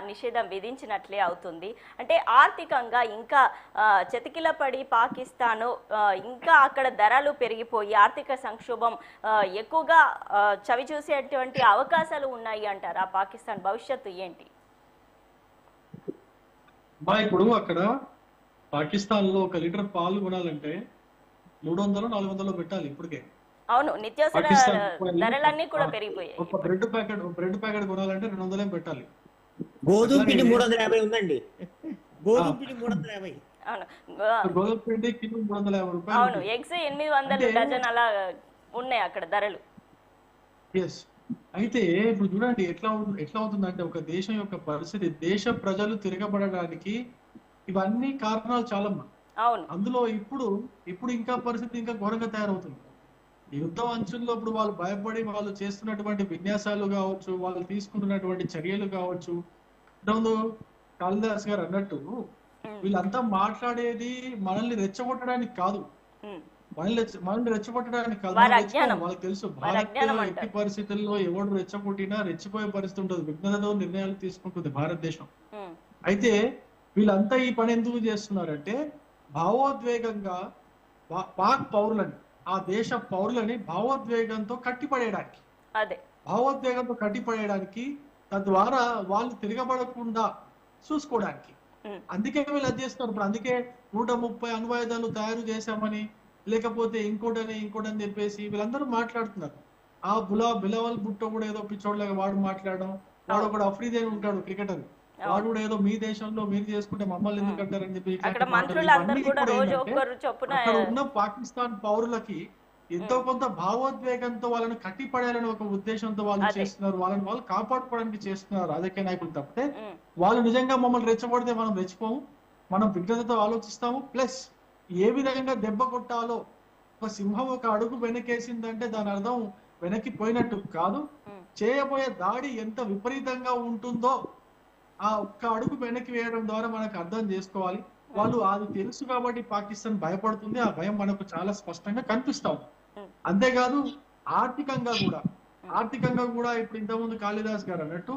నిషేధం విధించినట్లే అవుతుంది. అంటే ఆర్థికంగా ఇంకా చతికిలపడి పాకిస్తాను ఇంకా అక్కడ ధరలు పెరిగిపోయి ఆర్థిక సంక్షోభం ఎక్కువగా చవి చూసేటువంటి అవకాశాలు ఉన్నాయి అంటారా? పాకిస్తాన్ భవిష్యత్తు ఏంటి? ఇప్పుడు అక్కడ పాకిస్తాన్ లో 1 లీటర్ పాలు కొనాలంటే 300-400 పెట్టాలి ఇప్పటికే. అవును, నిత్యావసర ధరలన్నీ కూడా పెరిగిపోయాయి. ఒక బ్రెడ్ ప్యాకెట్ కొనాలంటే 200 పెట్టాలి. గోధుమ పిండి 350 ఉందండి. గోధుమ పిండి 350. అవును, గోధుమ పిండి కిలో 350 రూపాయలు. అవును, ఎగ్స్ 800 డజన్ అలా ఉన్నాయి అక్కడ ధరలు. అయితే ఇప్పుడు చూడండి ఎట్లా అవుతుందంటే ఒక దేశం యొక్క పరిస్థితి, దేశ ప్రజలు తిరగబడడానికి ఇవన్నీ కారణాలు చాలా. అవును, అందులో ఇప్పుడు ఇంకా పరిస్థితి ఇంకా ఘోరంగా తయారవుతుంది. యుద్ధం అంచుల్లో ఇప్పుడు వాళ్ళు భయపడి వాళ్ళు చేస్తున్నటువంటి విన్యాసాలు కావచ్చు, వాళ్ళు తీసుకుంటున్నటువంటి చర్యలు కావచ్చు. ఇంతకుముందు కాళిదాస్ గారు అన్నట్టు వీళ్ళంతా మాట్లాడేది మనల్ని రెచ్చగొట్టడానికి కాదు, మనల్ని రెచ్చగొట్టడానికి కాదు. వాళ్ళకి తెలుసు భారత్ ఎట్టి పరిస్థితుల్లో ఎవడు రెచ్చగొట్టినా రెచ్చిపోయే పరిస్థితి ఉంటుంది, విఘ్నతతో నిర్ణయాలు తీసుకుంటుంది భారతదేశం. అయితే వీళ్ళంతా ఈ పని ఎందుకు చేస్తున్నారంటే భావోద్వేగంగా పాక్ పౌరులని, ఆ దేశ పౌరులని భావోద్వేగంతో కట్టిపడేయడానికి, తద్వారా వాళ్ళు తిరగబడకుండా చూసుకోవడానికి. అందుకే వీళ్ళు అది చేస్తున్నారు. ఇప్పుడు అందుకే 130 అణ్వాయుధాలు తయారు చేశామని, లేకపోతే ఇంకోటని చెప్పేసి వీళ్ళందరూ మాట్లాడుతున్నారు. ఆ బిలవల్ భుట్టో కూడా ఏదో పిచ్చోడ్లాగా వాడు మాట్లాడడం, వాడు ఒకడు అఫ్రీదేన్ ఉంటాడు క్రికెటర్, వాడు కూడా ఏదో మీ దేశంలో మీరు చేసుకుంటే మమ్మల్ని ఎందుకు అంటారని చెప్పి అక్కడ ఉన్న పాకిస్తాన్ పౌరులకి ఎంతో కొంత భావోద్వేగంతో వాళ్ళని కట్టిపడేయాలని ఒక ఉద్దేశంతో వాళ్ళు చేస్తున్నారు. వాళ్ళు కాపాడుకోవడానికి చేస్తున్నారు రాజకీయ నాయకులు తప్పితే వాళ్ళు నిజంగా మమ్మల్ని రెచ్చగొడితే మనం రెచ్చిపోము, మనం విఘ్నతతో ఆలోచిస్తాము. ప్లస్ ఏ విధంగా దెబ్బ కొట్టాలో, ఒక సింహం ఒక అడుగు వెనకేసిందంటే దాని అర్థం వెనక్కి పోయినట్టు కాదు, చేయబోయే దాడి ఎంత విపరీతంగా ఉంటుందో ఆ ఒక్క అడుగు వెనక్కి వేయడం ద్వారా మనకు అర్థం చేసుకోవాలి. వాళ్ళు అది తెలుసు కాబట్టి పాకిస్తాన్ భయపడుతుంది. ఆ భయం మనకు చాలా స్పష్టంగా కనిపిస్తాం. అంతేకాదు ఆర్థికంగా కూడా ఇప్పుడు ఇంతకుముందు కాళిదాస్ గారు అన్నట్టు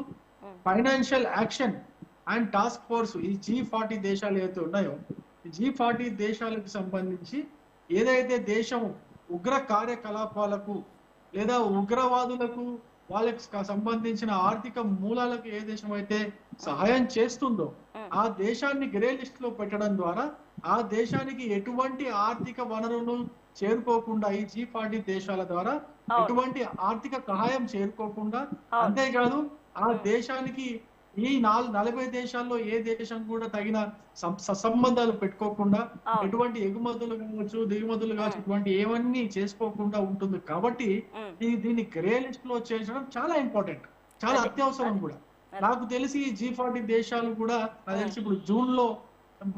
financial action and task force, ఈ G40 దేశాలు ఏవైతే ఉన్నాయో, G40 దేశాలకు సంబంధించి ఏదైతే దేశం ఉగ్ర కార్యకలాపాలకు లేదా ఉగ్రవాదులకు వాళ్ళకి సంబంధించిన ఆర్థిక మూలాలకు ఏ దేశం అయితే సహాయం చేస్తుందో ఆ దేశాన్ని గ్రే లిస్ట్ లో పెట్టడం ద్వారా ఆ దేశానికి ఎటువంటి ఆర్థిక వనరులు చేరుకోకుండా, ఈ G40 దేశాల ద్వారా ఎటువంటి ఆర్థిక సహాయం చేరుకోకుండా, అంతేకాదు ఆ దేశానికి ఈ 40 దేశాల్లో ఏ దేశం కూడా తగిన సంబంధాలు పెట్టుకోకుండా, ఎటువంటి ఎగుమతులు కావచ్చు దిగుమతులు కావచ్చు ఇటువంటి ఏవన్నీ చేసుకోకుండా ఉంటుంది. కాబట్టి దీన్ని గ్రే లిస్ట్ లో చేర్చడం చాలా ఇంపార్టెంట్, చాలా అత్యవసరం కూడా. నాకు తెలిసి ఈ G40 దేశాలు కూడా నాకు తెలిసి ఇప్పుడు జూన్ లో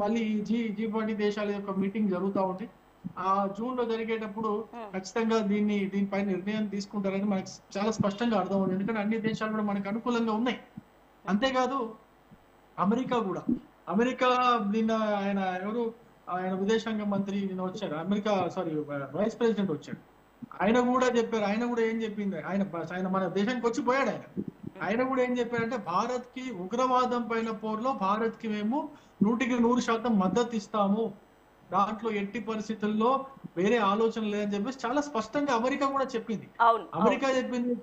మళ్ళీ G40 దేశాల యొక్క మీటింగ్ జరుగుతూ ఉంది. ఆ జూన్ లో జరిగేటప్పుడు ఖచ్చితంగా దీనిపైన నిర్ణయం తీసుకుంటారని మనకు చాలా స్పష్టంగా అర్థం అవుతుంది. ఎందుకంటే అన్ని దేశాలు కూడా మనకు అనుకూలంగా ఉన్నాయి. అంతేకాదు అమెరికా నిన్న ఆయన విదేశాంగ మంత్రి నిన్న వచ్చారు, వైస్ ప్రెసిడెంట్ వచ్చాడు. ఆయన కూడా చెప్పారు, ఆయన కూడా ఏం చెప్పింది, ఆయన మన దేశానికి వచ్చి పోయాడు. ఆయన కూడా ఏం చెప్పారంటే భారత్ కి ఉగ్రవాదం పైన పోరులో భారత్ కి మేము 100% మద్దతు ఇస్తాము, దాంట్లో ఎట్టి పరిస్థితుల్లో వేరే ఆలోచన లేదని చెప్పేసి చాలా స్పష్టంగా అమెరికా కూడా చెప్పింది.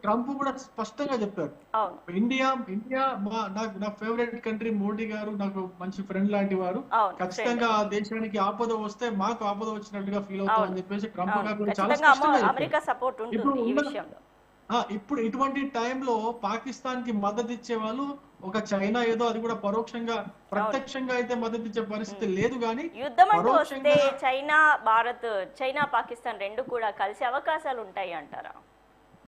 ట్రంప్ కూడా స్పష్టంగా చెప్పారు. ఇండియా నా ఫేవరెట్ కంట్రీ, మోడీ గారు నాకు మంచి ఫ్రెండ్ లాంటి వారు, ఖచ్చితంగా ఆ దేశానికి ఆపద వస్తే మాకు ఆపద వచ్చినట్టుగా ఫీల్ అవుతాం అని చెప్పేసి ట్రంప్ గారు కూడా చాలా స్పష్టంగా. ఇప్పుడు ఇటువంటి టైంలో పాకిస్తాన్ కి మద్దతు ఇచ్చే వాళ్ళు ఒక చైనా ఏదో, అది కూడా పరోక్షంగా, ప్రత్యక్షంగా అయితే మద్దతు ఇచ్చే పరిస్థితి లేదు. కానీ యుద్ధం వస్తే చైనా పాకిస్తాన్ రెండు కూడా కలిసే అవకాశాలు ఉంటాయి అంటారా?